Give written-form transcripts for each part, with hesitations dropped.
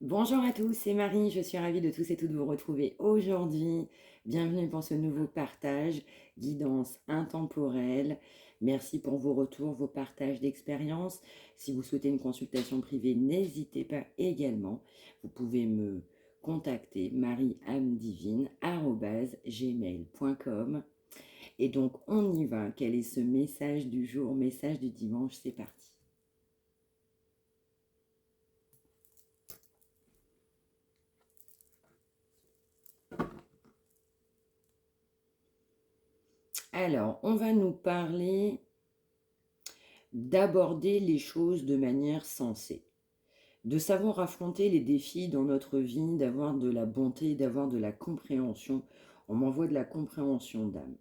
Bonjour à tous, c'est Marie, je suis ravie de tous et toutes vous retrouver aujourd'hui. Bienvenue pour ce nouveau partage, guidance intemporelle. Merci pour vos retours, vos partages d'expérience. Si vous souhaitez une consultation privée, n'hésitez pas également. Vous pouvez me contacter marieamedivine@gmail.com. Et donc on y va. Quel est ce message du jour, message du dimanche? C'est parti. Alors, on va nous parler d'aborder les choses de manière sensée, de savoir affronter les défis dans notre vie, d'avoir de la bonté, d'avoir de la compréhension. On m'envoie de la compréhension d'âme.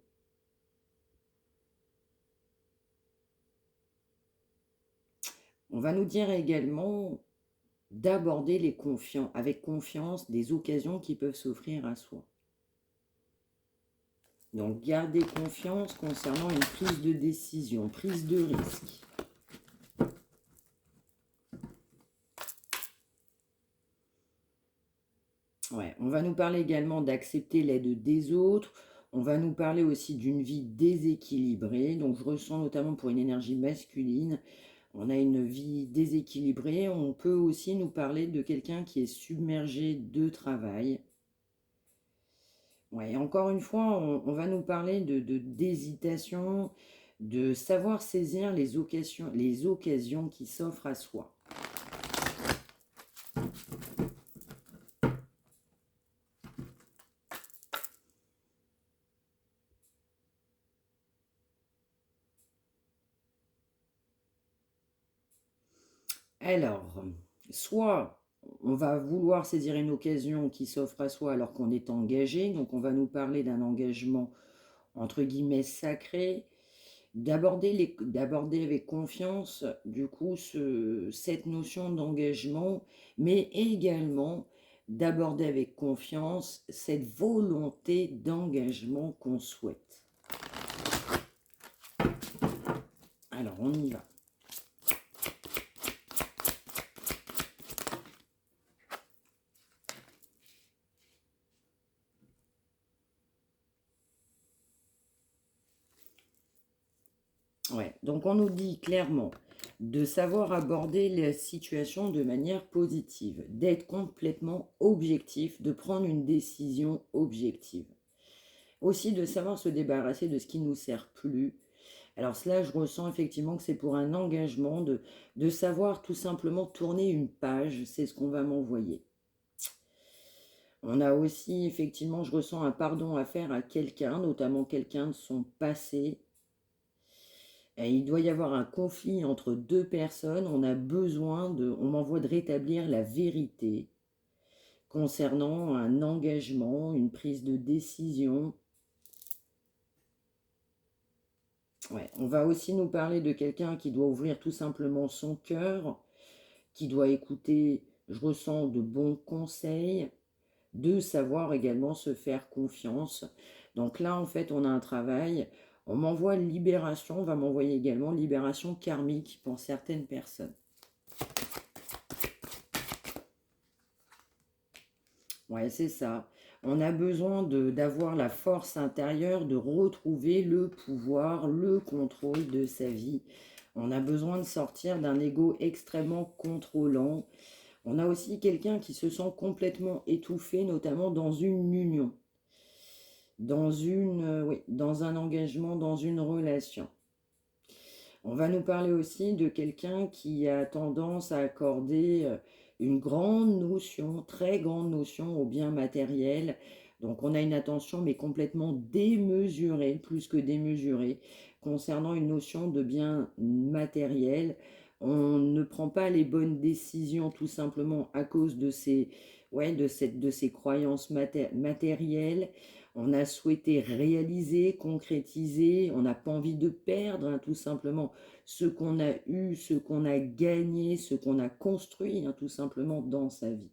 On va nous dire également d'aborder avec confiance des occasions qui peuvent s'offrir à soi. Donc, garder confiance concernant une prise de décision, prise de risque. Ouais, on va nous parler également d'accepter l'aide des autres. On va nous parler aussi d'une vie déséquilibrée. Donc, je ressens notamment pour une énergie masculine, on a une vie déséquilibrée. On peut aussi nous parler de quelqu'un qui est submergé de travail. Ouais, encore une fois, on va nous parler d'hésitation, de savoir saisir les occasions qui s'offrent à soi. Alors, soit on va vouloir saisir une occasion qui s'offre à soi alors qu'on est engagé, donc on va nous parler d'un engagement entre guillemets sacré, d'aborder avec confiance du coup cette notion d'engagement, mais également d'aborder avec confiance cette volonté d'engagement qu'on souhaite. Alors on y va. Ouais, donc on nous dit clairement de savoir aborder la situation de manière positive, d'être complètement objectif, de prendre une décision objective. Aussi de savoir se débarrasser de ce qui ne nous sert plus. Alors cela, je ressens effectivement que c'est pour un engagement de savoir tout simplement tourner une page, c'est ce qu'on va m'envoyer. On a aussi effectivement, je ressens un pardon à faire à quelqu'un, notamment quelqu'un de son passé. Et il doit y avoir un conflit entre deux personnes, on m'envoie de rétablir la vérité concernant un engagement, une prise de décision. Ouais, on va aussi nous parler de quelqu'un qui doit ouvrir tout simplement son cœur, qui doit écouter, je ressens de bons conseils, de savoir également se faire confiance. Donc là, en fait, on a un travail. On m'envoie libération, on va m'envoyer également libération karmique pour certaines personnes. Ouais, c'est ça. On a besoin d'avoir la force intérieure, de retrouver le pouvoir, le contrôle de sa vie. On a besoin de sortir d'un ego extrêmement contrôlant. On a aussi quelqu'un qui se sent complètement étouffé, notamment dans une union, oui, dans un engagement, dans une relation. On va nous parler aussi de quelqu'un qui a tendance à accorder une grande notion, très grande notion au bien matériel. Donc on a une attention mais complètement démesurée, plus que démesurée, concernant une notion de bien matériel. On ne prend pas les bonnes décisions tout simplement à cause de de ces croyances matérielles. On a souhaité réaliser, concrétiser, on n'a pas envie de perdre, hein, tout simplement, ce qu'on a eu, ce qu'on a gagné, ce qu'on a construit, hein, tout simplement, dans sa vie.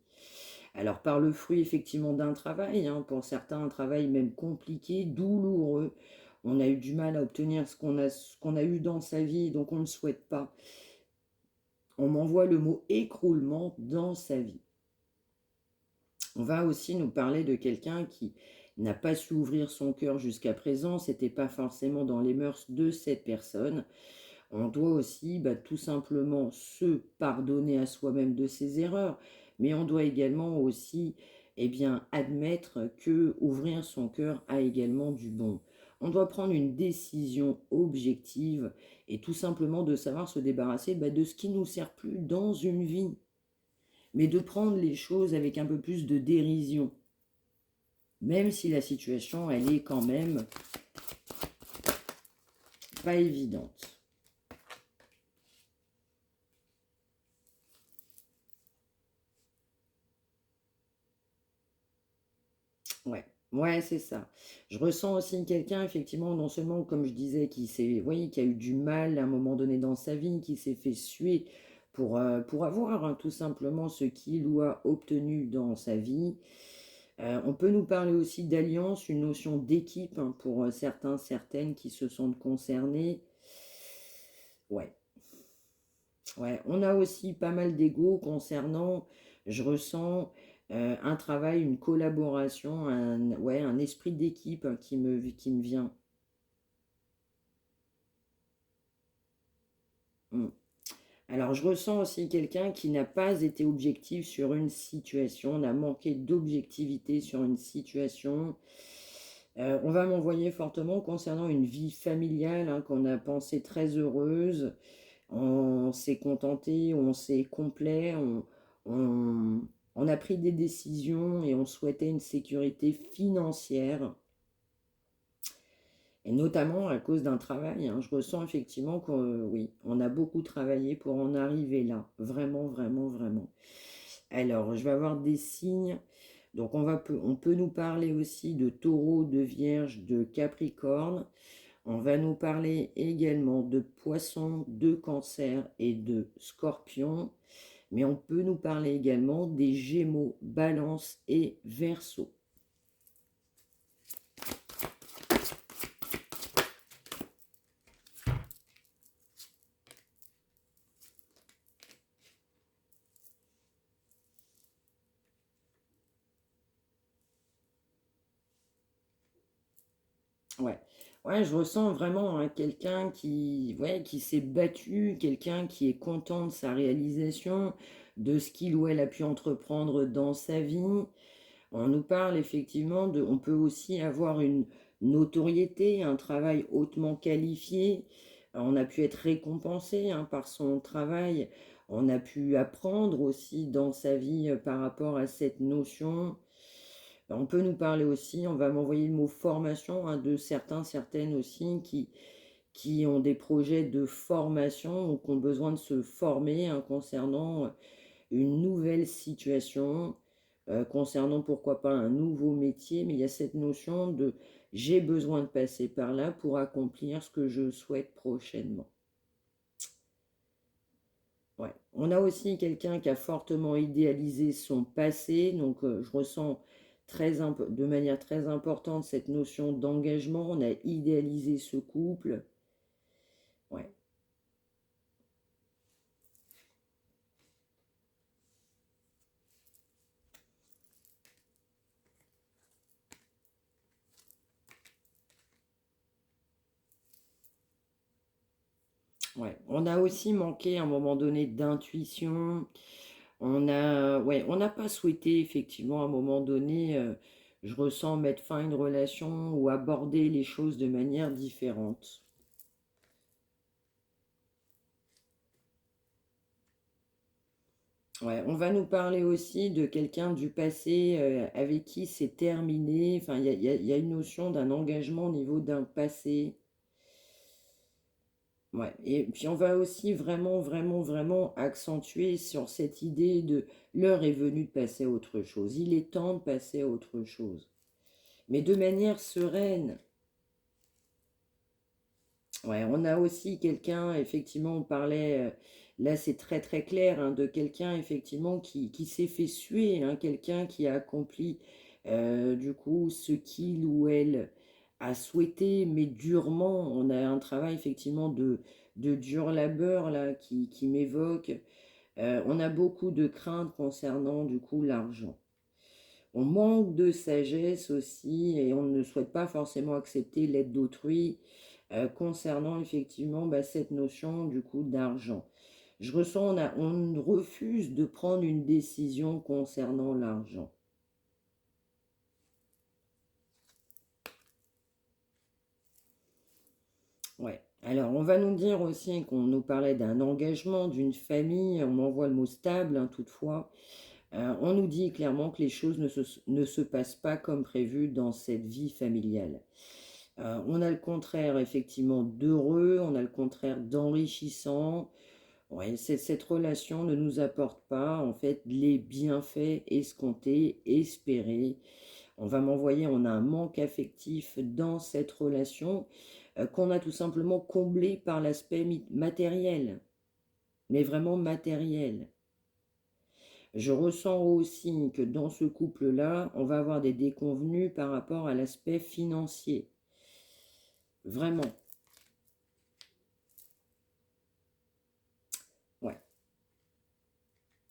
Alors, par le fruit, effectivement, d'un travail, hein, pour certains, un travail même compliqué, douloureux, on a eu du mal à obtenir ce qu'on a eu dans sa vie, donc on ne le souhaite pas. On m'envoie le mot écroulement dans sa vie. On va aussi nous parler de quelqu'un qui n'a pas su ouvrir son cœur jusqu'à présent, c'était pas forcément dans les mœurs de cette personne. On doit aussi tout simplement se pardonner à soi-même de ses erreurs, mais on doit également aussi admettre que ouvrir son cœur a également du bon. On doit prendre une décision objective et tout simplement de savoir se débarrasser de ce qui ne nous sert plus dans une vie, mais de prendre les choses avec un peu plus de dérision, même si la situation, elle est quand même pas évidente. Ouais, ouais, c'est ça. Je ressens aussi quelqu'un, effectivement, non seulement, comme je disais, qui a eu du mal à un moment donné dans sa vie, qui s'est fait suer pour avoir tout simplement ce qu'il ou a obtenu dans sa vie. On peut nous parler aussi d'alliance, une notion d'équipe pour certains, certaines qui se sentent concernés. Ouais, ouais. On a aussi pas mal d'ego concernant, je ressens un travail, une collaboration, ouais, un esprit d'équipe qui me vient. Mm. Alors, je ressens aussi quelqu'un qui n'a pas été objectif sur une situation, on a manqué d'objectivité sur une situation. On va m'envoyer fortement concernant une vie familiale qu'on a pensée très heureuse. On s'est contenté, on s'est complet, on, on a pris des décisions et on souhaitait une sécurité financière. Et notamment à cause d'un travail. Je ressens effectivement que oui, on a beaucoup travaillé pour en arriver là. Vraiment, vraiment, vraiment. Alors, je vais avoir des signes. Donc, on peut nous parler aussi de taureau, de vierge, de capricorne. On va nous parler également de poisson, de cancer et de scorpion. Mais on peut nous parler également des gémeaux, balance et verseau. Ouais. Ouais, je ressens vraiment quelqu'un ouais, qui s'est battu, quelqu'un qui est content de sa réalisation, de ce qu'il ou elle a pu entreprendre dans sa vie. On nous parle effectivement on peut aussi avoir une notoriété, un travail hautement qualifié. On a pu être récompensé par son travail. On a pu apprendre aussi dans sa vie par rapport à cette notion. On peut nous parler aussi, on va m'envoyer le mot formation de certains, certaines aussi qui ont des projets de formation ou qui ont besoin de se former concernant une nouvelle situation, concernant pourquoi pas un nouveau métier, mais il y a cette notion de j'ai besoin de passer par là pour accomplir ce que je souhaite prochainement. Ouais. On a aussi quelqu'un qui a fortement idéalisé son passé, donc je ressens de manière très importante cette notion d'engagement. On a idéalisé ce couple. Ouais. Ouais. On a aussi manqué à un moment donné d'intuition. Ouais, on n'a pas souhaité effectivement à un moment donné, je ressens mettre fin à une relation ou aborder les choses de manière différente. Ouais, on va nous parler aussi de quelqu'un du passé avec qui c'est terminé. Enfin, il y a une notion d'un engagement au niveau d'un passé. Ouais. Et puis on va aussi vraiment, vraiment, vraiment accentuer sur cette idée de l'heure est venue de passer à autre chose. Il est temps de passer à autre chose. Mais de manière sereine. Ouais, on a aussi quelqu'un, effectivement, on parlait, là c'est très très clair, de quelqu'un effectivement qui s'est fait suer, quelqu'un qui a accompli du coup ce qu'il ou elle a souhaité, mais durement. On a un travail effectivement de dur labeur là qui m'évoque. On a beaucoup de craintes concernant du coup l'argent. On manque de sagesse aussi et on ne souhaite pas forcément accepter l'aide d'autrui concernant effectivement cette notion du coup d'argent. Je ressens, on refuse de prendre une décision concernant l'argent. Ouais. Alors, on va nous dire aussi qu'on nous parlait d'un engagement, d'une famille. On m'envoie le mot stable, hein, toutefois. On nous dit clairement que les choses ne se passent pas comme prévu dans cette vie familiale. On a le contraire, effectivement, d'heureux. On a le contraire d'enrichissant. Ouais, cette relation ne nous apporte pas, en fait, les bienfaits escomptés, espérés. On va m'envoyer, on a un manque affectif dans cette relation qu'on a tout simplement comblé par l'aspect matériel, mais vraiment matériel. Je ressens aussi que dans ce couple-là, on va avoir des déconvenus par rapport à l'aspect financier. Vraiment. Ouais.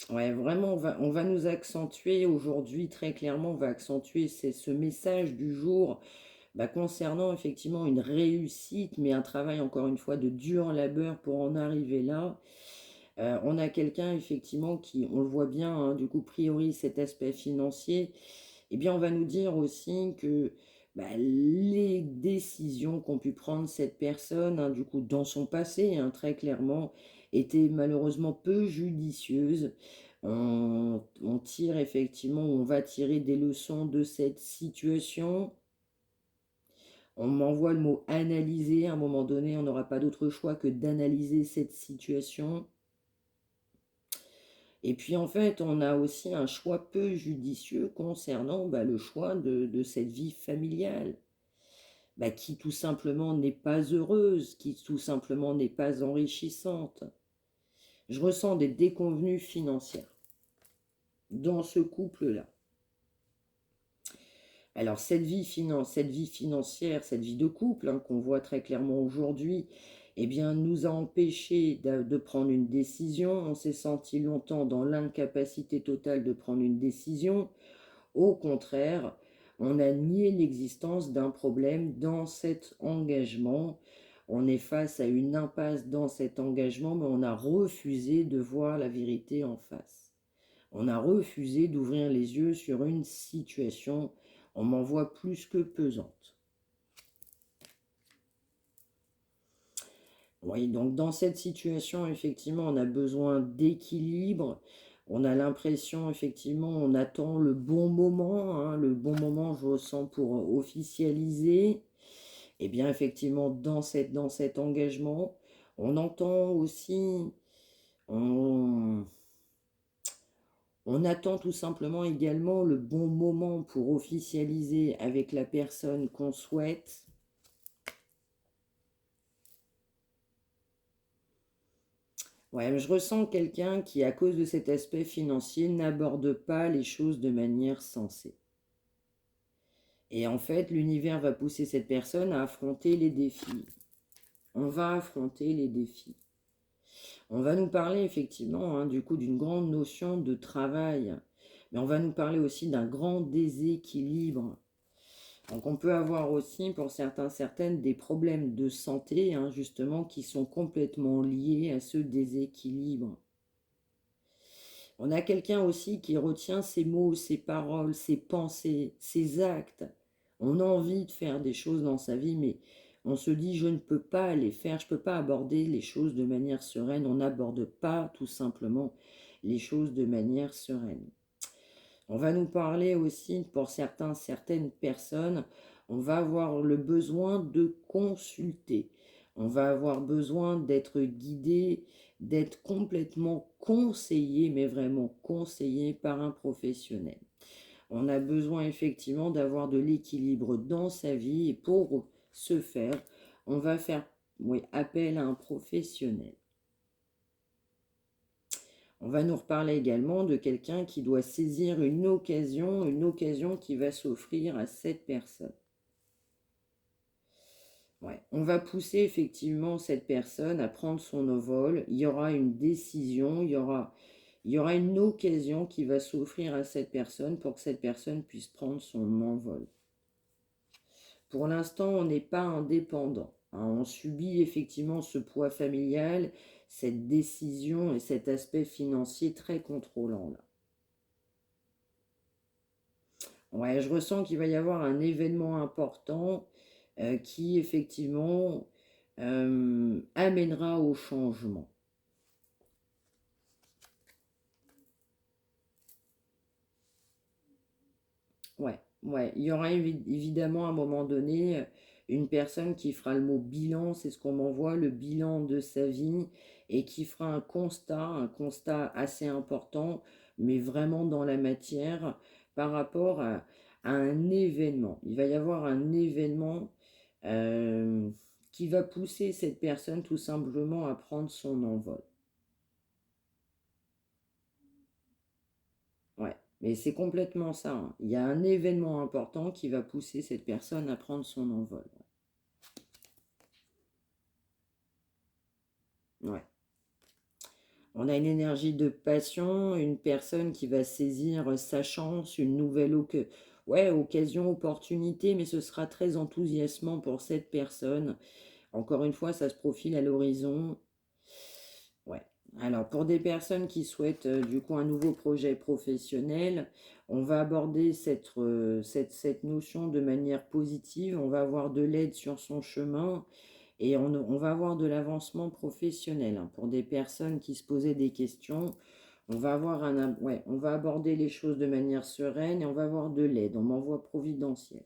Ouais, vraiment, on va nous accentuer aujourd'hui, très clairement, on va accentuer ce message du jour concernant effectivement une réussite, mais un travail encore une fois de dur labeur pour en arriver là. On a quelqu'un effectivement qui, on le voit bien, hein, du coup priorise cet aspect financier. Eh bien, on va nous dire aussi que les décisions qu'ont pu prendre cette personne, hein, du coup dans son passé, hein, très clairement, étaient malheureusement peu judicieuses. On tire effectivement, on va tirer des leçons de cette situation. On m'envoie le mot analyser. À un moment donné, on n'aura pas d'autre choix que d'analyser cette situation. Et puis en fait, on a aussi un choix peu judicieux concernant le choix de cette vie familiale, qui tout simplement n'est pas heureuse, qui tout simplement n'est pas enrichissante. Je ressens des déconvenues financières dans ce couple-là. Alors cette vie financière, cette vie de couple qu'on voit très clairement aujourd'hui, eh bien, nous a empêchés de prendre une décision. On s'est senti longtemps dans l'incapacité totale de prendre une décision. Au contraire, on a nié l'existence d'un problème dans cet engagement. On est face à une impasse dans cet engagement, mais on a refusé de voir la vérité en face. On a refusé d'ouvrir les yeux sur une situation, on m'en voit plus que pesante. Oui, donc dans cette situation, effectivement, on a besoin d'équilibre. On a l'impression, effectivement, on attend le bon moment, hein, le bon moment, je ressens, pour officialiser. Et bien, effectivement, dans cet engagement, on entend aussi, on, on attend tout simplement également le bon moment pour officialiser avec la personne qu'on souhaite. Ouais, je ressens quelqu'un qui, à cause de cet aspect financier, n'aborde pas les choses de manière sensée. Et en fait, l'univers va pousser cette personne à affronter les défis. On va affronter les défis. On va nous parler effectivement, hein, du coup, d'une grande notion de travail. Mais on va nous parler aussi d'un grand déséquilibre. Donc on peut avoir aussi pour certaines des problèmes de santé, hein, justement, qui sont complètement liés à ce déséquilibre. On a quelqu'un aussi qui retient ses mots, ses paroles, ses pensées, ses actes. On a envie de faire des choses dans sa vie, mais on se dit je ne peux pas les faire, je ne peux pas aborder les choses de manière sereine. On n'aborde pas tout simplement les choses de manière sereine. On va nous parler aussi, pour certaines personnes, on va avoir le besoin de consulter. On va avoir besoin d'être guidé, d'être complètement conseillé, mais vraiment conseillé par un professionnel. On a besoin effectivement d'avoir de l'équilibre dans sa vie et pour ce faire, on va faire appel à un professionnel. On va nous reparler également de quelqu'un qui doit saisir une occasion qui va s'offrir à cette personne. Ouais. On va pousser effectivement cette personne à prendre son envol. Il y aura une décision, il y aura il y aura une occasion qui va s'offrir à cette personne pour que cette personne puisse prendre son envol. Pour l'instant, on n'est pas indépendant, hein. On subit effectivement ce poids familial, cette décision et cet aspect financier très contrôlant là. Ouais, je ressens qu'il va y avoir un événement important qui effectivement amènera au changement. Ouais, ouais. Il y aura évidemment à un moment donné une personne qui fera le mot bilan, c'est ce qu'on m'envoie, le bilan de sa vie, et qui fera un constat assez important, mais vraiment dans la matière, par rapport à un événement. Il va y avoir un événement euh, qui va pousser cette personne tout simplement à prendre son envol. Ouais, mais c'est complètement ça, hein. Il y a un événement important qui va pousser cette personne à prendre son envol. Ouais. On a une énergie de passion, une personne qui va saisir sa chance, une nouvelle ouais, occasion, opportunité, mais ce sera très enthousiasmant pour cette personne. Encore une fois, ça se profile à l'horizon. Ouais. Alors, pour des personnes qui souhaitent du coup un nouveau projet professionnel, on va aborder cette notion de manière positive. On va avoir de l'aide sur son chemin et on va avoir de l'avancement professionnel, hein. Pour des personnes qui se posaient des questions, on va avoir ouais, on va aborder les choses de manière sereine et on va avoir de l'aide. On m'envoie providentiel.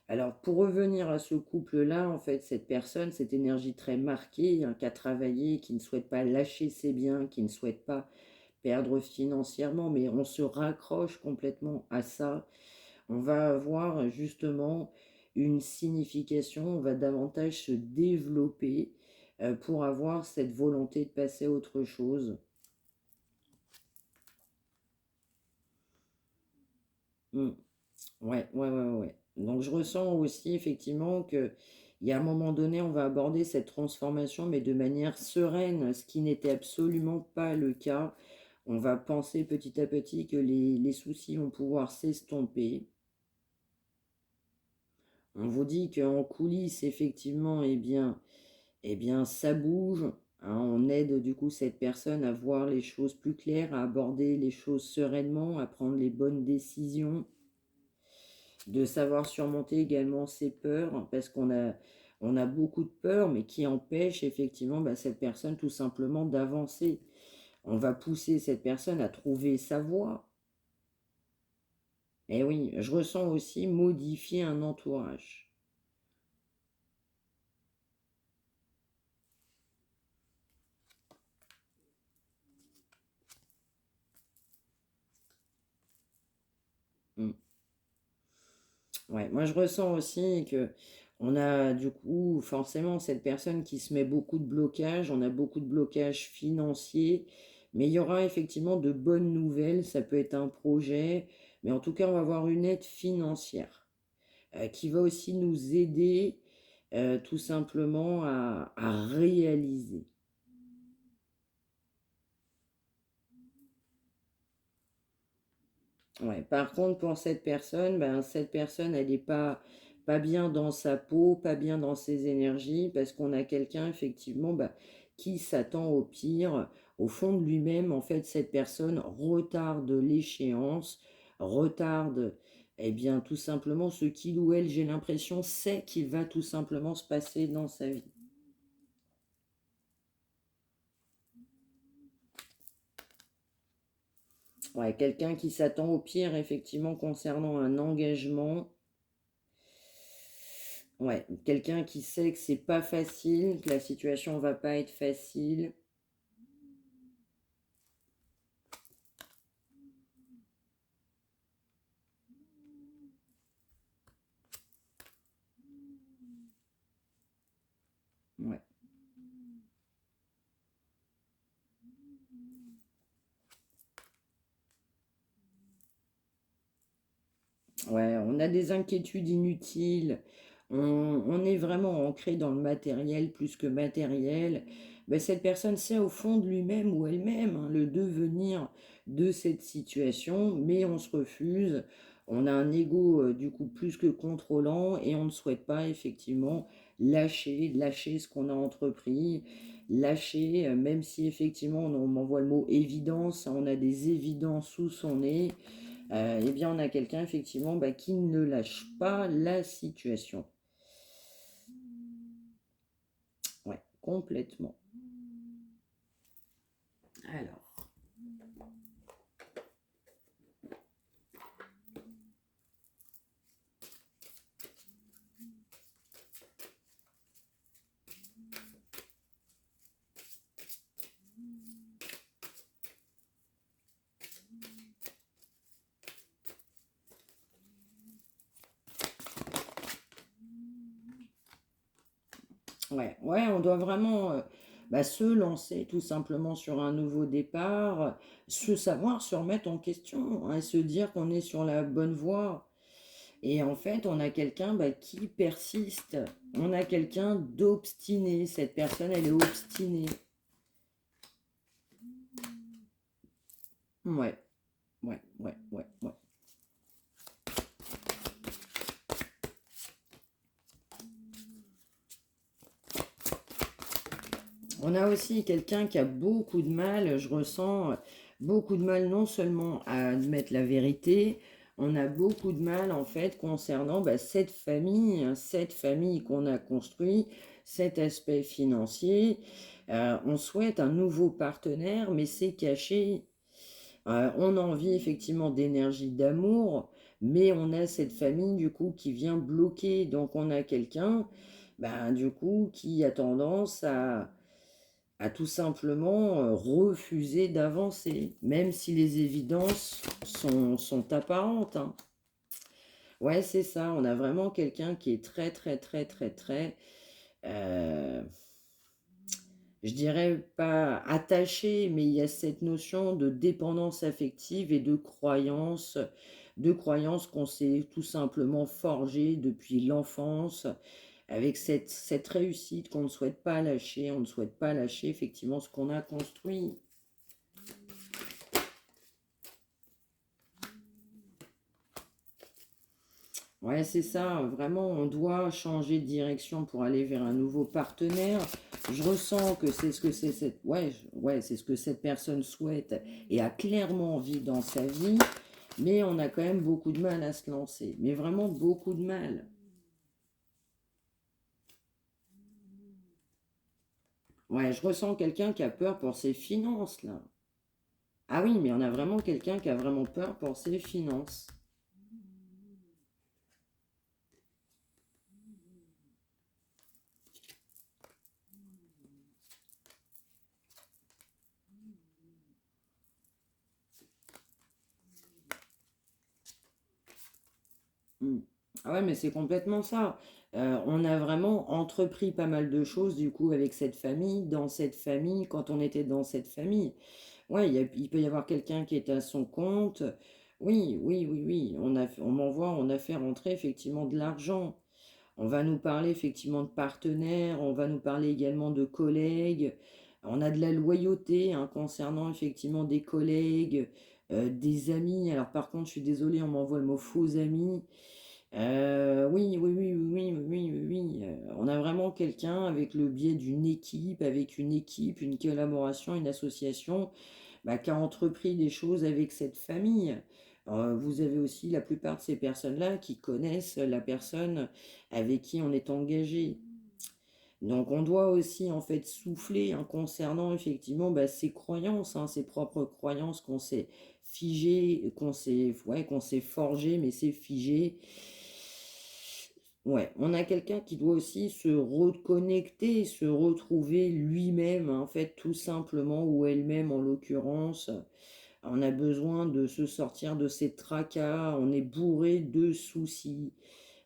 Alors, pour revenir à ce couple-là, en fait, cette personne, cette énergie très marquée, hein, qui a travaillé, qui ne souhaite pas lâcher ses biens, qui ne souhaite pas perdre financièrement, mais on se raccroche complètement à ça. On va avoir justement une signification, on va davantage se développer pour avoir cette volonté de passer à autre chose. Mm. Ouais, ouais, ouais, ouais. Donc je ressens aussi effectivement que il y a un moment donné, on va aborder cette transformation, mais de manière sereine, ce qui n'était absolument pas le cas. On va penser petit à petit que les soucis vont pouvoir s'estomper. On vous dit qu'en coulisses, effectivement, eh bien, ça bouge, hein. On aide du coup cette personne à voir les choses plus claires, à aborder les choses sereinement, à prendre les bonnes décisions, de savoir surmonter également ses peurs, parce on a beaucoup de peurs, mais qui empêchent effectivement cette personne tout simplement d'avancer. On va pousser cette personne à trouver sa voie. Et oui, je ressens aussi modifier un entourage. Mm. Ouais, moi je ressens aussi que on a du coup forcément cette personne qui se met beaucoup de blocages, on a beaucoup de blocages financiers, mais il y aura effectivement de bonnes nouvelles, ça peut être un projet, mais en tout cas on va avoir une aide financière qui va aussi nous aider tout simplement à réaliser. Ouais, par contre, pour cette personne, elle n'est pas bien dans sa peau, pas bien dans ses énergies, parce qu'on a quelqu'un, effectivement, qui s'attend au pire. Au fond de lui-même, en fait, cette personne retarde l'échéance, retarde, eh bien, tout simplement ce qu'il ou elle, j'ai l'impression, sait qu'il va tout simplement se passer dans sa vie. Ouais, quelqu'un qui s'attend au pire, effectivement, concernant un engagement. Ouais, quelqu'un qui sait que c'est pas facile, que la situation va pas être facile. Ouais. Ouais, on a des inquiétudes inutiles. On est vraiment ancré dans le matériel plus que matériel. ben, cette personne sait au fond de lui-même ou elle-même hein, le devenir de cette situation, mais on se refuse. On a un ego du coup plus que contrôlant et on ne souhaite pas effectivement lâcher ce qu'on a entrepris, lâcher, même si effectivement on m'envoie le mot évidence, on a des évidences sous son nez, eh bien on a quelqu'un effectivement bah, qui ne lâche pas la situation. Ouais, complètement. Alors. Ouais, ouais, on doit vraiment bah, se lancer tout simplement sur un nouveau départ, se savoir se remettre en question, hein, et se dire qu'on est sur la bonne voie. Et en fait, on a quelqu'un bah, qui persiste, on a quelqu'un d'obstiné, cette personne, elle est obstinée. Ouais, ouais, ouais, ouais, ouais. On a aussi quelqu'un qui a beaucoup de mal, je ressens beaucoup de mal non seulement à admettre la vérité, on a beaucoup de mal en fait concernant bah, cette famille, hein, cette famille qu'on a construit, cet aspect financier. On souhaite un nouveau partenaire, mais c'est caché. On a envie effectivement d'énergie, d'amour, mais on a cette famille du coup qui vient bloquer. Donc on a quelqu'un, ben, du coup, qui a tendance à tout simplement refuser d'avancer, même si les évidences sont apparentes. Hein. Ouais, c'est ça, on a vraiment quelqu'un qui est très, très, très, très, très, euh, je dirais pas attaché, mais il y a cette notion de dépendance affective et de croyances qu'on s'est tout simplement forgées depuis l'enfance, avec cette réussite qu'on ne souhaite pas lâcher, on ne souhaite pas lâcher effectivement ce qu'on a construit. Ouais, c'est ça, vraiment, on doit changer de direction pour aller vers un nouveau partenaire. Je ressens que c'est ce que c'est cette, ouais, ouais, c'est ce que cette personne souhaite et a clairement envie dans sa vie, mais on a quand même beaucoup de mal à se lancer, mais vraiment beaucoup de mal. Ouais, je ressens quelqu'un qui a peur pour ses finances, là. Ah oui, mais on a vraiment quelqu'un qui a vraiment peur pour ses finances. Mm. Ah ouais, mais c'est complètement ça. On a vraiment entrepris pas mal de choses du coup avec cette famille, dans cette famille, quand on était dans cette famille. Ouais, il peut y avoir quelqu'un qui est à son compte. Oui, oui, oui, oui. On a fait rentrer effectivement de l'argent. On va nous parler effectivement de partenaires, on va nous parler également de collègues. On a de la loyauté hein, concernant effectivement des collègues, des amis. Alors par contre, je suis désolée, on m'envoie le mot faux amis. Oui, oui, oui, oui, oui, oui, oui, oui. On a vraiment quelqu'un avec le biais d'une équipe, avec une équipe, une collaboration, une association, bah, qui a entrepris des choses avec cette famille. Vous avez aussi la plupart de ces personnes-là qui connaissent la personne avec qui on est engagé. Donc on doit aussi en fait souffler hein, concernant effectivement bah, ses croyances, hein, ses propres croyances qu'on s'est figé, qu'on s'est forgé, mais c'est figé. Ouais, on a quelqu'un qui doit aussi se reconnecter, se retrouver lui-même, hein, en fait, tout simplement, ou elle-même en l'occurrence. On a besoin de se sortir de ces tracas, on est bourré de soucis.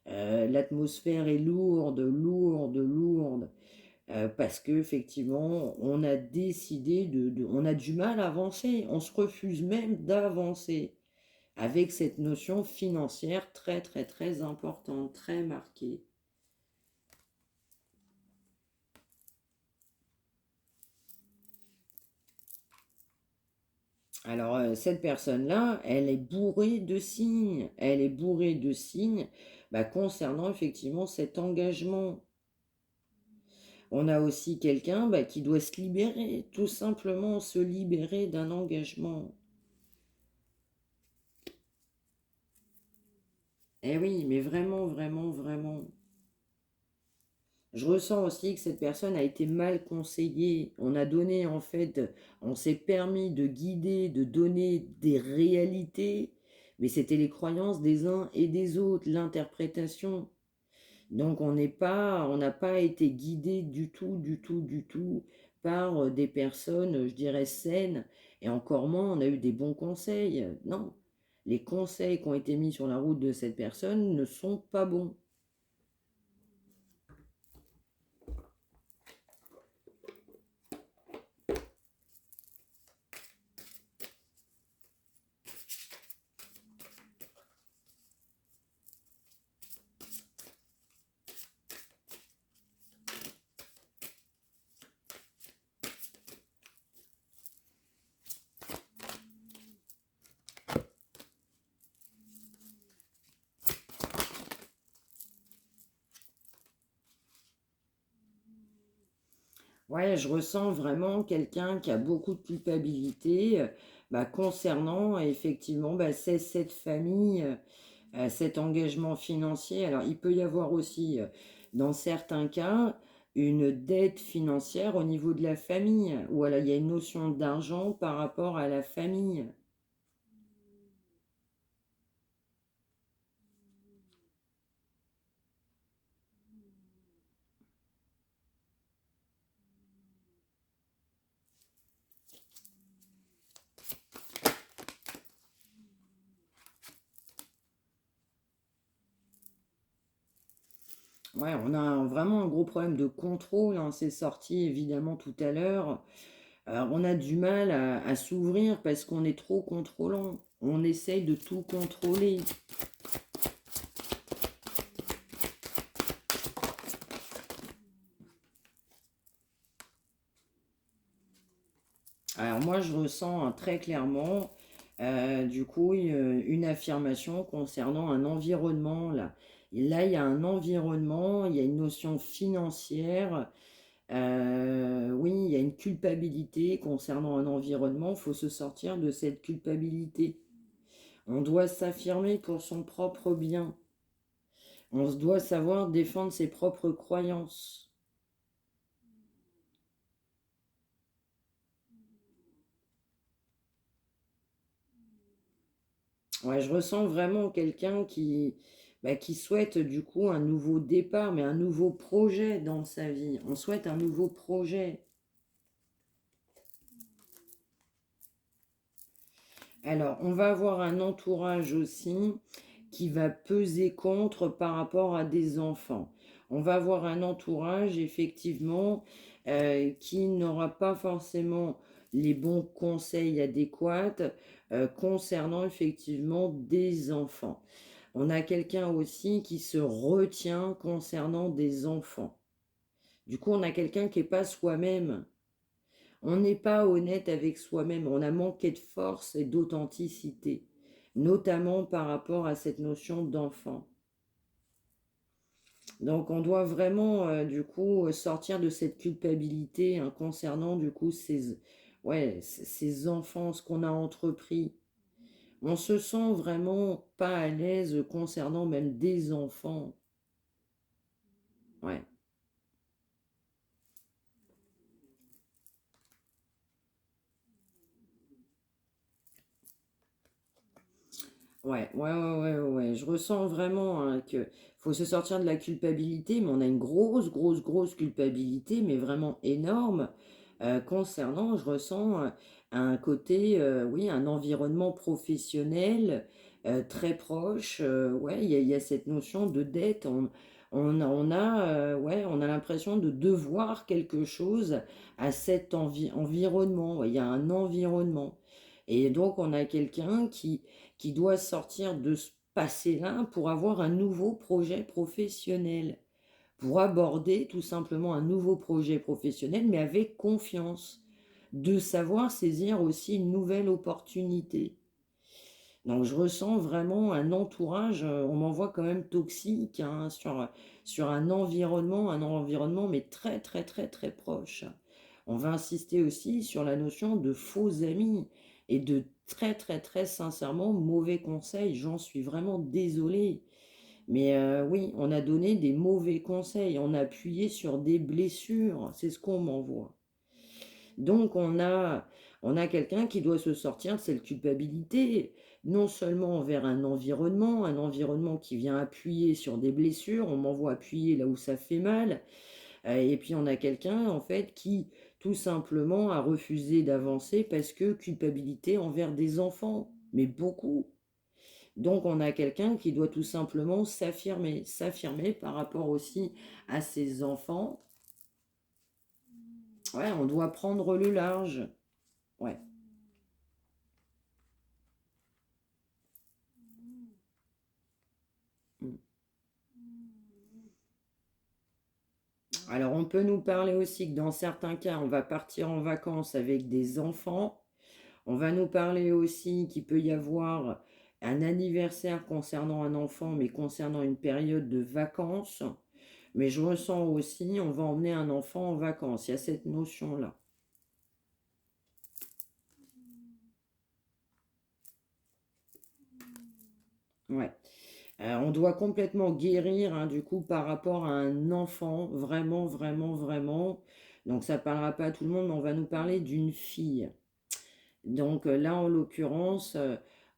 L'atmosphère est lourde, lourde, lourde, parce que effectivement, on a décidé on a du mal à avancer, on se refuse même d'avancer avec cette notion financière très, très, très importante, très marquée. Alors, cette personne-là, elle est bourrée de signes. Elle est bourrée de signes bah, concernant effectivement cet engagement. On a aussi quelqu'un bah, qui doit se libérer, tout simplement se libérer d'un engagement. Eh oui, mais vraiment, vraiment, vraiment. Je ressens aussi que cette personne a été mal conseillée. On a donné, en fait, on s'est permis de guider, de donner des réalités, mais c'était les croyances des uns et des autres, l'interprétation. Donc on n'a pas été guidé du tout, du tout, du tout par des personnes, je dirais, saines, et encore moins on a eu des bons conseils. Non, les conseils qui ont été mis sur la route de cette personne ne sont pas bons. Ouais, je ressens vraiment quelqu'un qui a beaucoup de culpabilité bah, concernant effectivement bah, cette famille, cet engagement financier. Alors, il peut y avoir aussi, dans certains cas, une dette financière au niveau de la famille, ou alors il y a une notion d'argent par rapport à la famille. Ouais, on a vraiment un gros problème de contrôle, hein, c'est sorti évidemment tout à l'heure. On a du mal à s'ouvrir parce qu'on est trop contrôlant. On essaye de tout contrôler. Alors moi, je ressens très clairement, du coup, une affirmation concernant un environnement là. Et là, il y a un environnement, il y a une notion financière. Oui, il y a une culpabilité concernant un environnement. Il faut se sortir de cette culpabilité. On doit s'affirmer pour son propre bien. On doit savoir défendre ses propres croyances. Ouais, je ressens vraiment quelqu'un bah, qui souhaite du coup un nouveau départ, mais un nouveau projet dans sa vie. On souhaite un nouveau projet. Alors, on va avoir un entourage aussi qui va peser contre par rapport à des enfants. On va avoir un entourage effectivement qui n'aura pas forcément les bons conseils adéquats concernant effectivement des enfants. On a quelqu'un aussi qui se retient concernant des enfants. Du coup, on a quelqu'un qui n'est pas soi-même. On n'est pas honnête avec soi-même. On a manqué de force et d'authenticité, notamment par rapport à cette notion d'enfant. Donc, on doit vraiment, du coup, sortir de cette culpabilité hein, concernant, du coup, ces enfants, ce qu'on a entrepris. On se sent vraiment pas à l'aise concernant même des enfants. Ouais. Ouais. Je ressens vraiment hein, que faut se sortir de la culpabilité, mais on a une grosse, grosse, grosse culpabilité, mais vraiment énorme, concernant, je ressens un côté, oui, un environnement professionnel très proche. Ouais, il y a cette notion de dette. Ouais, on a l'impression de devoir quelque chose à cet environnement. Ouais, il y a un environnement. Et donc, on a quelqu'un qui doit sortir de ce passé-là pour avoir un nouveau projet professionnel, pour aborder tout simplement un nouveau projet professionnel, mais avec confiance. de savoir saisir aussi une nouvelle opportunité. Donc je ressens vraiment un entourage, on m'envoie quand même toxique, hein, sur un environnement mais très, très, très, très proche. On va insister aussi sur la notion de faux amis et de très, très, très sincèrement mauvais conseils. J'en suis vraiment désolée. Mais oui, on a donné des mauvais conseils, on a appuyé sur des blessures, c'est ce qu'on m'envoie. Donc on a quelqu'un qui doit se sortir de cette culpabilité, non seulement envers un environnement qui vient appuyer sur des blessures, on m'envoie appuyer là où ça fait mal, et puis on a quelqu'un en fait qui tout simplement a refusé d'avancer parce que culpabilité envers des enfants, mais beaucoup. Donc on a quelqu'un qui doit tout simplement s'affirmer par rapport aussi à ses enfants. Ouais, on doit prendre le large. Ouais. Mm. Alors, on peut nous parler aussi que dans certains cas, on va partir en vacances avec des enfants. On va nous parler aussi qu'il peut y avoir un anniversaire concernant un enfant, mais concernant une période de vacances. Mais je ressens aussi, on va emmener un enfant en vacances. Il y a cette notion-là. Ouais. On doit complètement guérir, hein, du coup, par rapport à un enfant, vraiment, vraiment, vraiment. Donc, ça ne parlera pas à tout le monde, mais on va nous parler d'une fille. Donc là, en l'occurrence,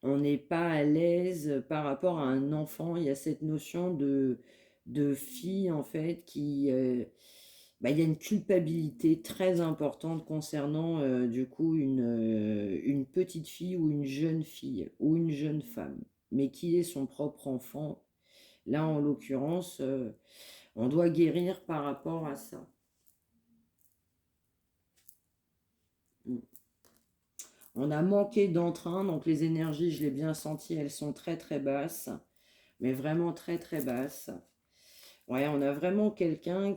on n'est pas à l'aise par rapport à un enfant. Il y a cette notion de fille, en fait, bah, il y a une culpabilité très importante concernant, du coup, une petite fille ou une jeune fille ou une jeune femme, mais qui est son propre enfant. Là, en l'occurrence, on doit guérir par rapport à ça. Mm. On a manqué d'entrain, donc les énergies, je l'ai bien senti, elles sont très très basses, mais vraiment très très basses. Ouais, on a vraiment quelqu'un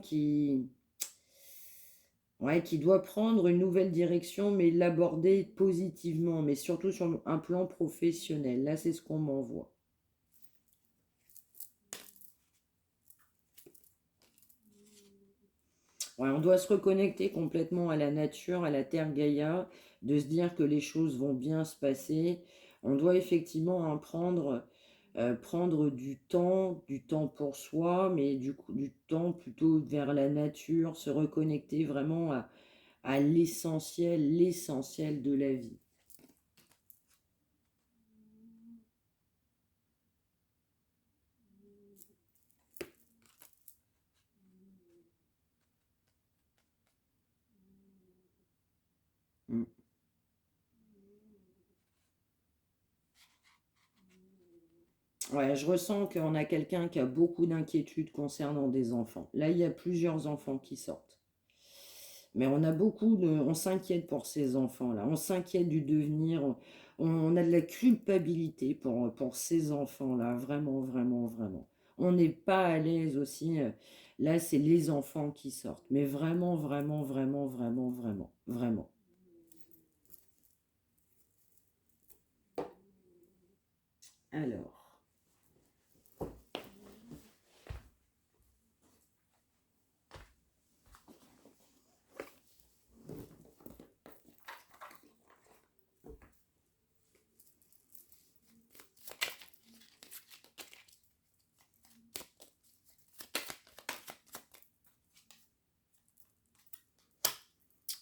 ouais, qui doit prendre une nouvelle direction, mais l'aborder positivement, mais surtout sur un plan professionnel. Là, c'est ce qu'on m'envoie. Ouais, on doit se reconnecter complètement à la nature, à la terre Gaïa, de se dire que les choses vont bien se passer. On doit effectivement en prendre du temps pour soi, mais du coup, du temps plutôt vers la nature, se reconnecter vraiment à l'essentiel de la vie. Mm. Ouais, je ressens qu'on a quelqu'un qui a beaucoup d'inquiétudes concernant des enfants. Là, il y a plusieurs enfants qui sortent. Mais on s'inquiète pour ces enfants-là, on s'inquiète du devenir, on a de la culpabilité pour ces enfants-là, vraiment, vraiment, vraiment. On n'est pas à l'aise aussi, là c'est les enfants qui sortent, mais vraiment, vraiment, vraiment, vraiment, vraiment, vraiment. Alors,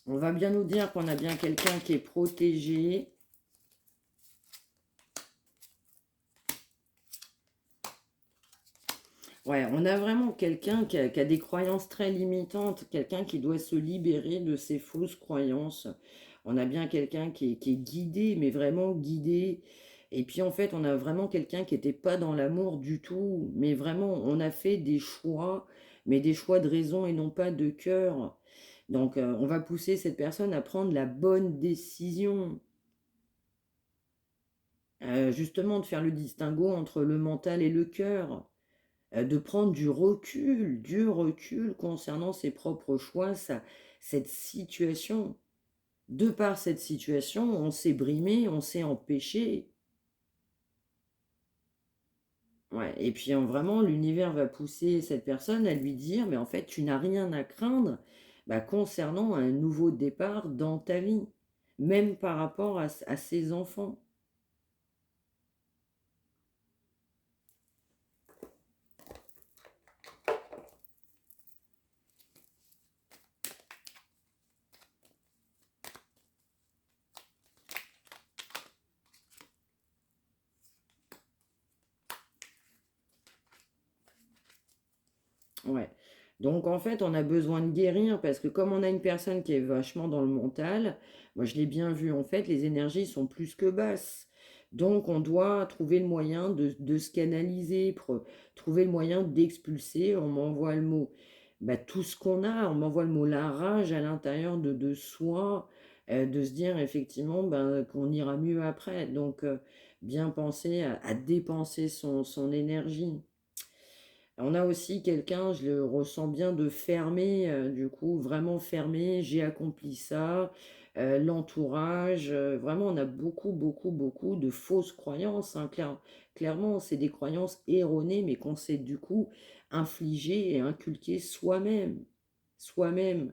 on va bien nous dire qu'on a bien quelqu'un qui est protégé. Ouais, on a vraiment quelqu'un qui a des croyances très limitantes, quelqu'un qui doit se libérer de ses fausses croyances. On a bien quelqu'un qui est guidé, mais vraiment guidé. Et puis en fait, on a vraiment quelqu'un qui n'était pas dans l'amour du tout, mais vraiment, on a fait des choix, mais des choix de raison et non pas de cœur. Donc, on va pousser cette personne à prendre la bonne décision. Justement, de faire le distinguo entre le mental et le cœur. De prendre du recul concernant ses propres choix, cette situation. De par cette situation, on s'est brimé, on s'est empêché. Ouais, et puis vraiment, l'univers va pousser cette personne à lui dire, mais en fait, tu n'as rien à craindre bah, concernant un nouveau départ dans ta vie, même par rapport à ses enfants. Ouais. Donc en fait, on a besoin de guérir parce que comme on a une personne qui est vachement dans le mental, moi je l'ai bien vu, en fait, les énergies sont plus que basses. Donc on doit trouver le moyen de se canaliser, trouver le moyen d'expulser, on m'envoie le mot, bah, tout ce qu'on a, on m'envoie le mot la rage à l'intérieur de soi, de se dire effectivement ben, qu'on ira mieux après. Donc bien penser à dépenser son énergie. On a aussi quelqu'un, je le ressens bien, de fermé, du coup, vraiment fermé, j'ai accompli ça, l'entourage, vraiment, on a beaucoup, beaucoup, beaucoup de fausses croyances, hein, clairement, c'est des croyances erronées, mais qu'on s'est du coup infligées et inculquées soi-même, soi-même.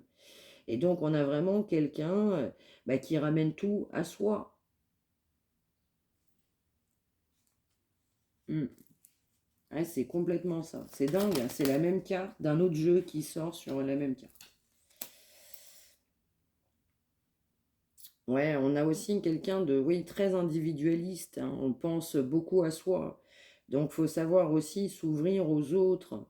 Et donc, on a vraiment quelqu'un bah, qui ramène tout à soi. Mm. Ouais, c'est complètement ça. C'est dingue, hein, c'est la même carte d'un autre jeu qui sort sur la même carte. Ouais, on a aussi quelqu'un de, oui, très individualiste, hein. On pense beaucoup à soi. Donc, faut savoir aussi s'ouvrir aux autres,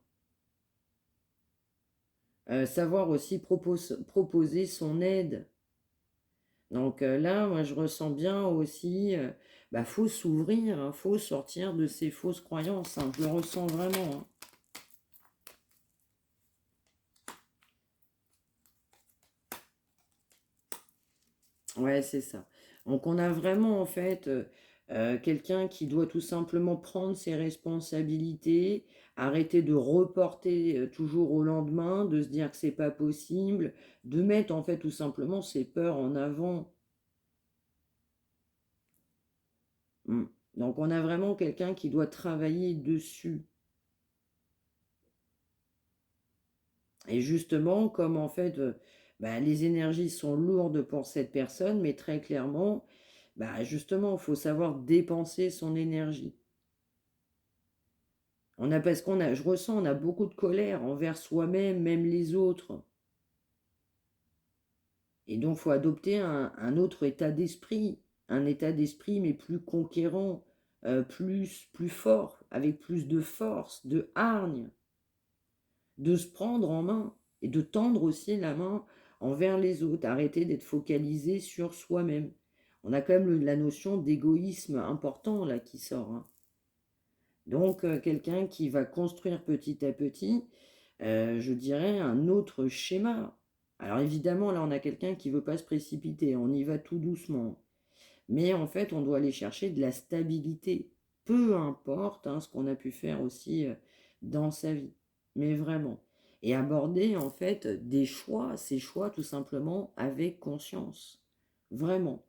savoir aussi proposer son aide. Donc là, moi, je ressens bien aussi, bah, faut s'ouvrir, hein, faut sortir de ces fausses croyances, hein. Je le ressens vraiment, hein. Ouais, c'est ça. Donc on a vraiment en fait quelqu'un qui doit tout simplement prendre ses responsabilités, arrêter de reporter toujours au lendemain, de se dire que c'est pas possible, de mettre en fait tout simplement ses peurs en avant. Mm. Donc on a vraiment quelqu'un qui doit travailler dessus. Et justement, comme en fait bah, les énergies sont lourdes pour cette personne, mais très clairement, bah, justement, il faut savoir dépenser son énergie. On a, parce qu'on a, je ressens, on a beaucoup de colère envers soi-même, même les autres. Et donc, il faut adopter un autre état d'esprit, un état d'esprit, mais plus conquérant, plus fort, avec plus de force, de hargne, de se prendre en main et de tendre aussi la main envers les autres, arrêter d'être focalisé sur soi-même. On a quand même la notion d'égoïsme important là qui sort, hein. Donc, quelqu'un qui va construire petit à petit, je dirais, un autre schéma. Alors évidemment, là, on a quelqu'un qui ne veut pas se précipiter, on y va tout doucement. Mais en fait, on doit aller chercher de la stabilité, peu importe hein, ce qu'on a pu faire aussi dans sa vie, mais vraiment. Et aborder en fait des choix, ces choix tout simplement avec conscience, vraiment.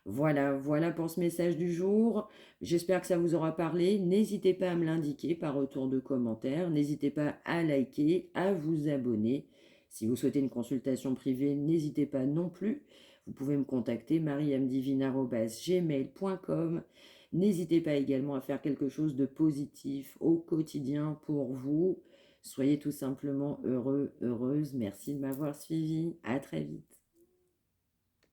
Voilà, voilà pour ce message du jour. J'espère que ça vous aura parlé. N'hésitez pas à me l'indiquer par retour de commentaire. N'hésitez pas à liker, à vous abonner. Si vous souhaitez une consultation privée, n'hésitez pas non plus. Vous pouvez me contacter mariamdivine@gmail.com. N'hésitez pas également à faire quelque chose de positif au quotidien pour vous. Soyez tout simplement heureux, heureuse. Merci de m'avoir suivi. À très vite.